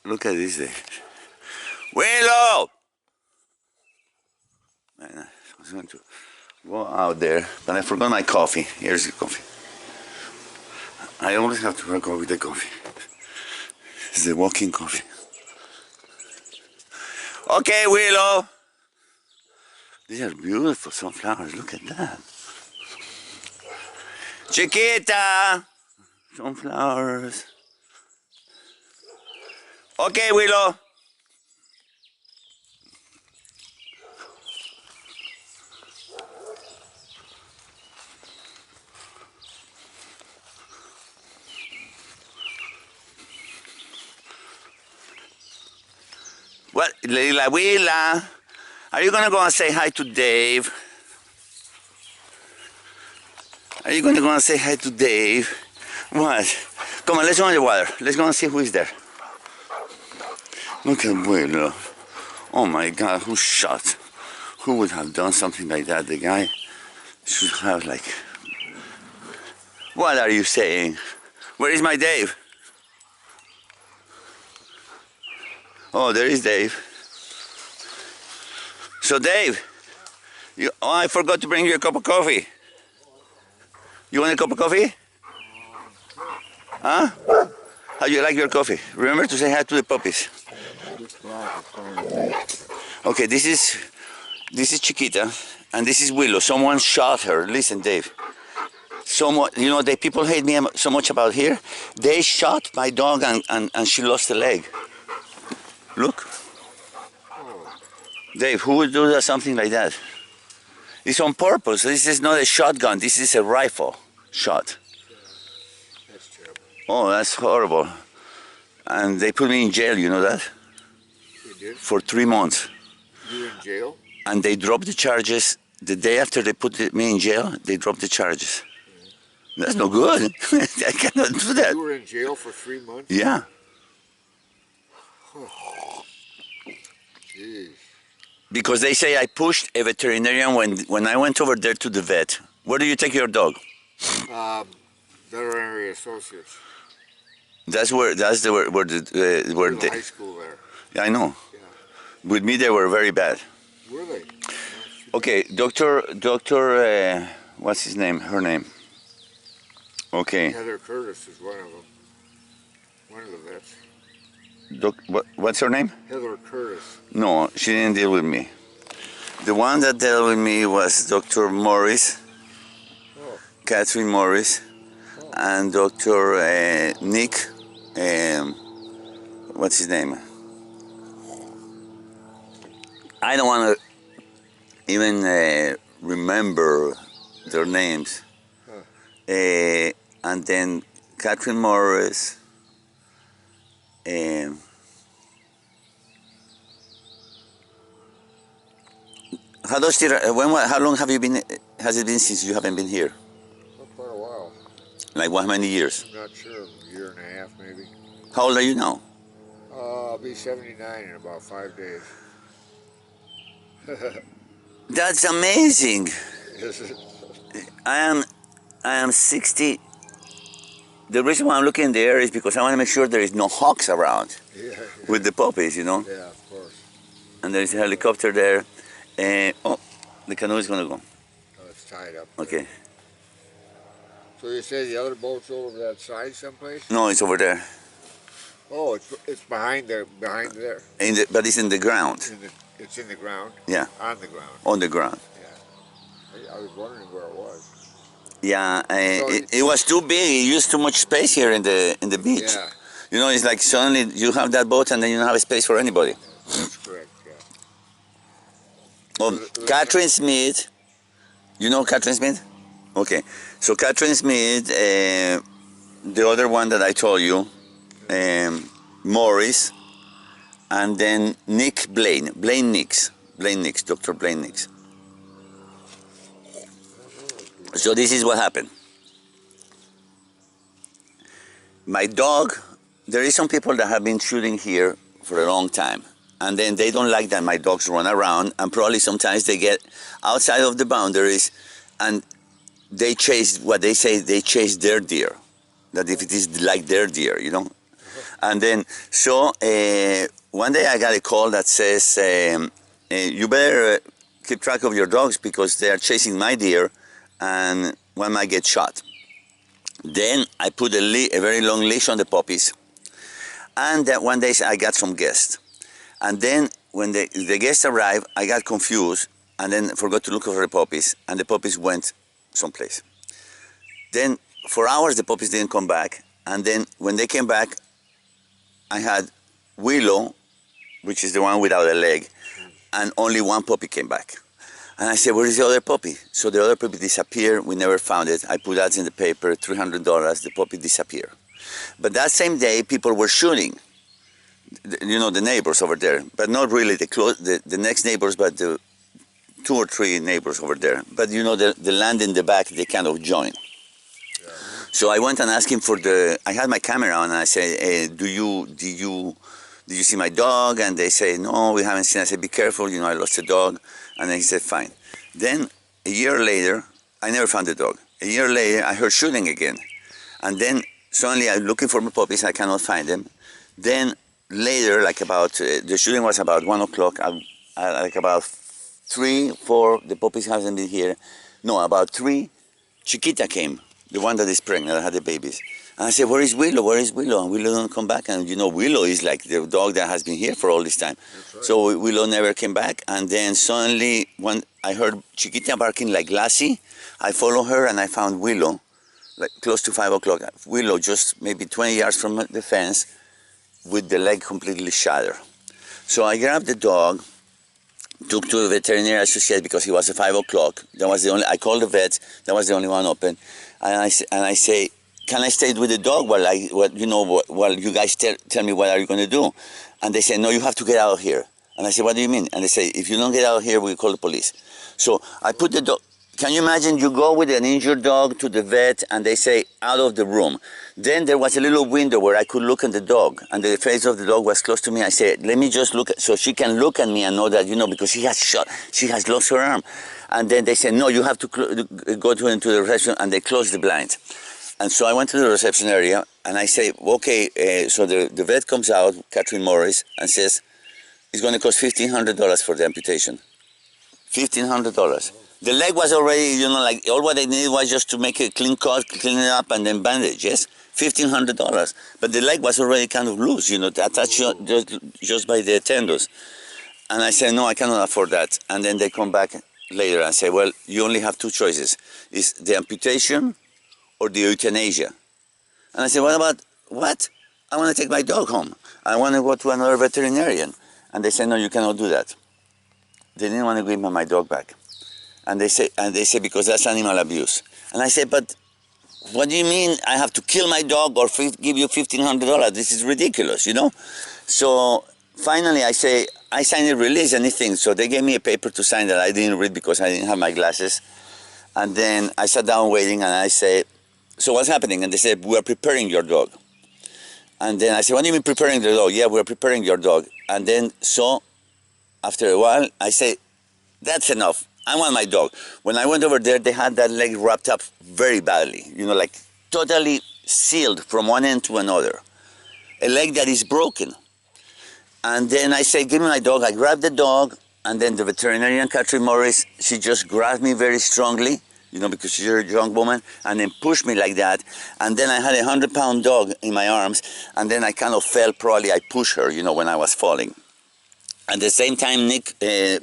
Look at this day. Willow! I was going to go out there, but I forgot my coffee. Here's the coffee. I always have to go with the coffee. It's the walking coffee. Okay, Willow. These are beautiful sunflowers. Look at that. Chiquita. Sunflowers. Okay, Willow. What, Lila Willa? Are you gonna go and say hi to Dave? Are you gonna go and say hi to Dave? What? Come on, let's go in the water. Let's go and see who is there. Look at Willow. Oh my God, who shot? Who would have done something like that? The guy should have like... What are you saying? Where is my Dave? Oh, there is Dave. So Dave, I forgot to bring you a cup of coffee. You want a cup of coffee? Huh? How do you like your coffee? Remember to say hi to the puppies. Okay, this is Chiquita, and this is Willow. Someone shot her. Listen, Dave. Someone, you know, the people hate me so much about here. They shot my dog, and she lost a leg. Look. Dave, who would do something like that? It's on purpose. This is not a shotgun. This is a rifle shot. That's terrible. Oh, that's horrible. And they put me in jail, you know that? They did? For 3 months. You were in jail? And they dropped the charges. The day after they put me in jail, they dropped the charges. That's no good. I cannot do that. You were in jail for 3 months? Yeah. Jeez. Because they say I pushed a veterinarian when I went over there to the vet. Where do you take your dog? Veterinary Associates. That's where the High school there. Yeah, I know. Yeah. With me they were very bad. Were they? Okay, doctor, what's his name? Her name. Okay. Heather Curtis is one of them. One of the vets. What's her name? Heather Curtis. No, she didn't deal with me. The one that dealt with me was Dr. Morris, Catherine Morris, and Dr. Nick, what's his name? I don't want to even remember their names. And then Catherine Morris, how long have you been? Has it been since you haven't been here? Oh, quite a while. Like how many years? I'm not sure. A year and a half, maybe. How old are you now? I'll be 79 in about 5 days. That's amazing. Is it? I am 60. The reason why I'm looking in the air is because I want to make sure there is no hawks around with the puppies, you know. Yeah, of course. And there is a helicopter there. Oh, the canoe is going to go. Oh, it's tied up. Okay. So you say the other boat's over that side someplace? No, it's over there. Oh, it's behind there. But it's in the ground. It's in the ground? Yeah. On the ground? On the ground. Yeah. I was wondering where it was. Yeah, it was too big. It used too much space here in the beach. Yeah. You know, it's like suddenly you have that boat and then you don't have a space for anybody. That's correct, yeah. Oh, Catherine Smith. You know Catherine Smith? Okay. So Catherine Smith, the other one that I told you, Morris, and then Nick Blaine, Dr. Blaine Nix. So this is what happened. My dog, there is some people that have been shooting here for a long time, and then they don't like that my dogs run around, and probably sometimes they get outside of the boundaries and they chase, what they say, they chase their deer. That if it is like their deer, you know. And then, so one day I got a call that says, you better keep track of your dogs because they are chasing my deer and one might get shot. Then I put a very long leash on the puppies. And that one day I got some guests. And then when the guests arrived, I got confused and then forgot to look for the puppies, and the puppies went someplace. Then for hours the puppies didn't come back, and then when they came back, I had Willow, which is the one without a leg, and only one puppy came back. And I said, where is the other puppy? So the other puppy disappeared, we never found it. I put ads in the paper, $300, the puppy disappeared. But that same day, people were shooting, you know, the neighbors over there, but not really the next neighbors, but the 2 or 3 neighbors over there. But you know, the land in the back, they kind of join. Yeah. So I went and asked him for I had my camera on, and I said, hey, did you see my dog? And they say, no, we haven't seen it. I said, be careful, you know, I lost a dog. And then he said, fine. Then a year later, I never found the dog. A year later, I heard shooting again. And then suddenly I'm looking for my puppies, I cannot find them. Then later, like about, the shooting was about 1 o'clock, like about 3, 4, the puppies hasn't been here. No, about 3, Chiquita came, the one that is pregnant, that had the babies. And I said, where is Willow? Where is Willow? And Willow don't come back. And you know, Willow is like the dog that has been here for all this time. Right. So Willow never came back. And then suddenly, when I heard Chiquita barking like Lassie, I followed her and I found Willow, like close to 5 o'clock. Willow just maybe 20 yards from the fence with the leg completely shattered. So I grabbed the dog, took to the veterinary associate because he was at 5 o'clock. That was the only, I called the vet, that was the only one open. And I say, can I stay with the dog while you guys tell me what are you going to do? And they say, no, you have to get out of here. And I say, what do you mean? And they say, if you don't get out of here, we'll call the police. So I put the dog, can you imagine you go with an injured dog to the vet and they say, out of the room. Then there was a little window where I could look at the dog, and the face of the dog was close to me. I said, let me just look, so she can look at me and know that, you know, because she has lost her arm. And then they said, no, you have to go into the reception, and they closed the blinds. And so I went to the reception area, and I say, okay, so the vet comes out, Catherine Morris, and says, it's going to cost $1,500 for the amputation. $1,500. The leg was already, you know, like all what I needed was just to make a clean cut, clean it up, and then bandage, yes? $1,500. But the leg was already kind of loose, you know, attached just by the tendons. And I said, no, I cannot afford that. And then they come back later and say, well, you only have 2 choices. It's the amputation or the euthanasia. And I said, what? I want to take my dog home. I want to go to another veterinarian. And they said, no, you cannot do that. They didn't want to give me my dog back. And they say, because that's animal abuse. And I said, but what do you mean I have to kill my dog or give you $1,500? This is ridiculous, you know? So finally I say, I signed a release, anything. So they gave me a paper to sign that I didn't read because I didn't have my glasses. And then I sat down waiting, and I said, so what's happening? And they said, we are preparing your dog. And then I said, what do you mean preparing the dog? Yeah, we're preparing your dog. And then so after a while, I say, that's enough. I want my dog. When I went over there, they had that leg wrapped up very badly, you know, like totally sealed from one end to another. A leg that is broken. And then I say, give me my dog. I grabbed the dog, and then the veterinarian, Catherine Morris, she just grabbed me very strongly, you know, because she's a young woman, and then pushed me like that. And then I had a 100-pound dog in my arms, and then I kind of fell, probably I pushed her, you know, when I was falling. At the same time,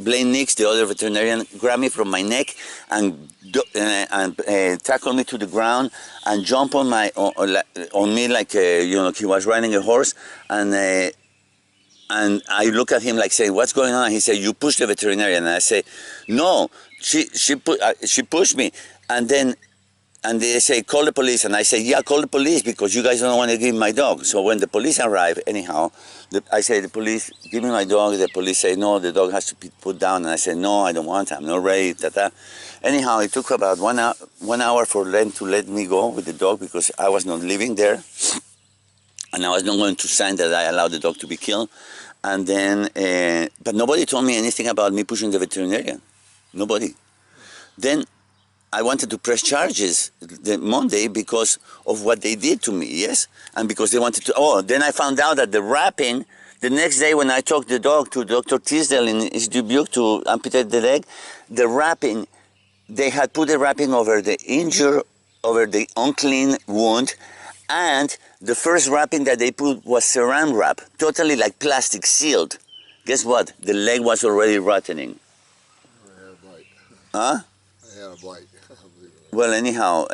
Blaine Nix, the other veterinarian, grabbed me from my neck and tackled me to the ground and jumped on me like you know, he was riding a horse. And I look at him like saying, "What's going on?" And he said, "You pushed the veterinarian." And I say, "No, she pushed me." And they say, call the police. And I say, yeah, call the police because you guys don't want to give me my dog. So when the police arrive, anyhow, I say, the police, give me my dog. The police say, no, the dog has to be put down. And I say, no, I don't want it. I'm not ready. Anyhow, it took about 1 hour for them to let me go with the dog because I was not living there. And I was not going to sign that I allowed the dog to be killed. And then, but nobody told me anything about me pushing the veterinarian. Nobody. Then I wanted to press charges the Monday because of what they did to me, yes? And because they wanted to, then I found out that the wrapping, the next day when I took the dog to Dr. Tisdale in East Dubuque to amputate the leg, the wrapping, they had put the wrapping over the injured, over the unclean wound, and the first wrapping that they put was saran wrap, totally like plastic sealed. Guess what? The leg was already rotting. I had a bite. Huh? I had a bite. Well, anyhow,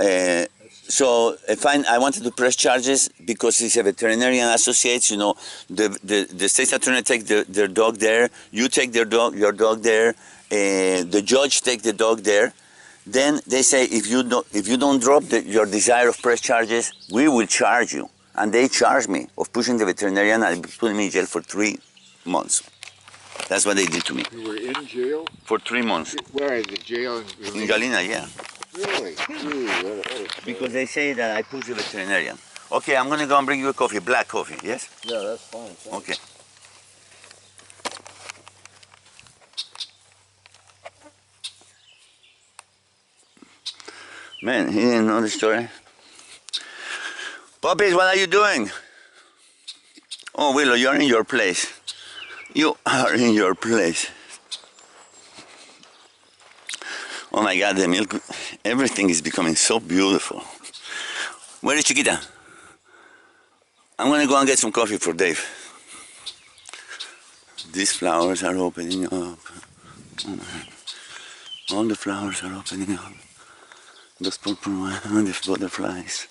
so I wanted to press charges because it's a veterinarian associates. You know, the state's attorney take their dog there. You take your dog there. The judge take the dog there. Then they say if you don't drop your desire of press charges, we will charge you. And they charged me of pushing the veterinarian and putting me in jail for 3 months. That's what they did to me. You were in jail? For 3 months. Where is the jail? In Galena, yeah. Really? Because they say that I pushed the veterinarian. Okay, I'm going to go and bring you a coffee, black coffee, yes? Yeah, that's fine. Okay. Man, he didn't know the story. Puppies, what are you doing? Oh, Willow, you're in your place. You are in your place. Oh my God, the milk, everything is becoming so beautiful. Where is Chiquita? I'm gonna go and get some coffee for Dave. These flowers are opening up. Oh my. All the flowers are opening up. Those purple ones, the butterflies.